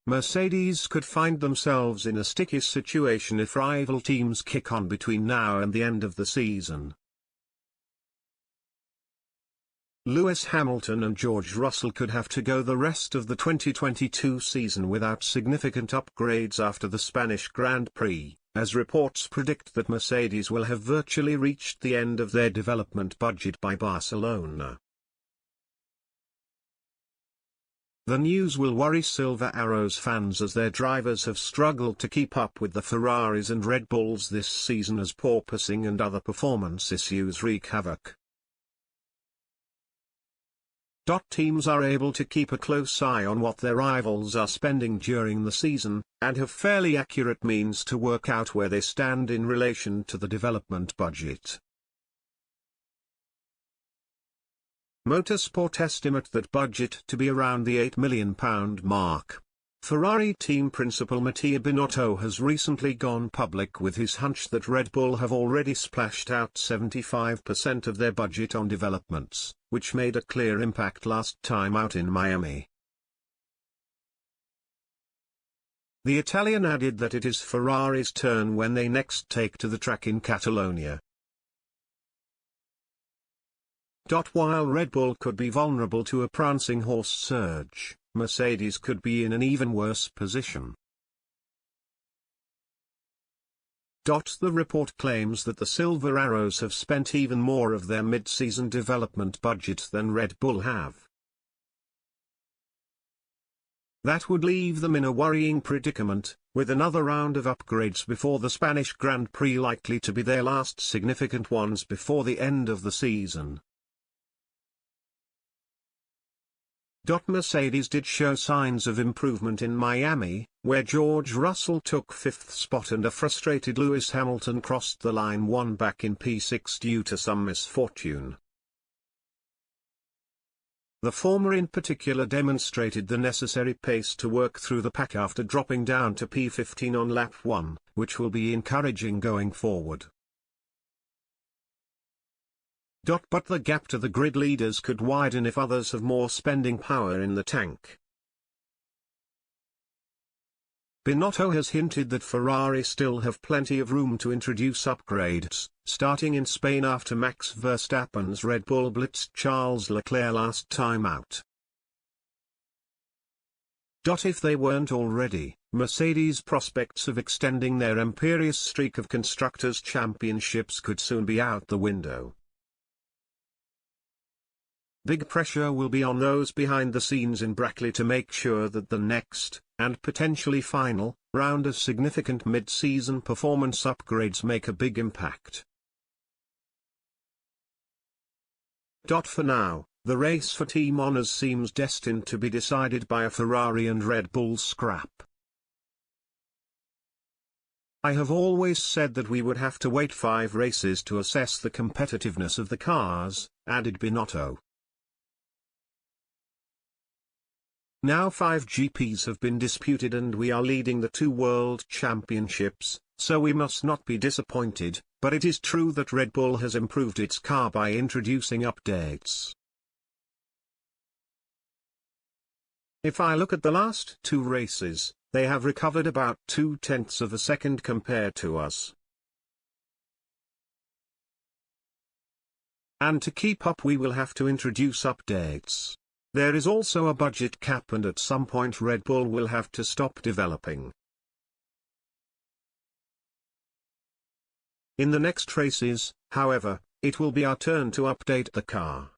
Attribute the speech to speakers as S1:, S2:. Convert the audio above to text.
S1: Mercedes could find themselves in a sticky situation if rival teams kick on between now and the end of the season. Lewis Hamilton and George Russell could have to go the rest of the 2022 season without significant upgrades after the Spanish Grand Prix, as reports predict that Mercedes will have virtually reached the end of their development budget by Barcelona. The news will worry Silver Arrows fans as their drivers have struggled to keep up with the Ferraris and Red Bulls this season as porpoising and other performance issues wreak havoc. Teams are able to keep a close eye on what their rivals are spending during the season, and have fairly accurate means to work out where they stand in relation to the development budget. Motorsport estimate that budget to be around the £8 million mark. Ferrari team principal Mattia Binotto has recently gone public with his hunch that Red Bull have already splashed out 75% of their budget on developments, which made a clear impact last time out in Miami. The Italian added that it is Ferrari's turn when they next take to the track in Catalonia. While Red Bull could be vulnerable to a prancing horse surge, Mercedes could be in an even worse position. The report claims that the Silver Arrows have spent even more of their mid-season development budget than Red Bull have. That would leave them in a worrying predicament, with another round of upgrades before the Spanish Grand Prix likely to be their last significant ones before the end of the season. Mercedes did show signs of improvement in Miami, where George Russell took 5th spot and a frustrated Lewis Hamilton crossed the line one back in P6 due to some misfortune. The former in particular demonstrated the necessary pace to work through the pack after dropping down to P15 on lap 1, which will be encouraging going forward. But the gap to the grid leaders could widen if others have more spending power in the tank. Binotto has hinted that Ferrari still have plenty of room to introduce upgrades, starting in Spain after Max Verstappen's Red Bull blitzed Charles Leclerc last time out. If they weren't already, Mercedes' prospects of extending their imperious streak of Constructors' Championships could soon be out the window. Big pressure will be on those behind the scenes in Brackley to make sure that the next, and potentially final, round of significant mid-season performance upgrades make a big impact. For now, the race for team honours seems destined to be decided by a Ferrari and Red Bull scrap. I have always said that we would have to wait 5 races to assess the competitiveness of the cars, added Binotto. Now 5 GPs have been disputed and we are leading the 2 World Championships, so we must not be disappointed, but it is true that Red Bull has improved its car by introducing updates. If I look at the last 2 races, they have recovered about 0.2 of a second compared to us. And to keep up we will have to introduce updates. There is also a budget cap and at some point Red Bull will have to stop developing. In the next races, however, it will be our turn to update the car.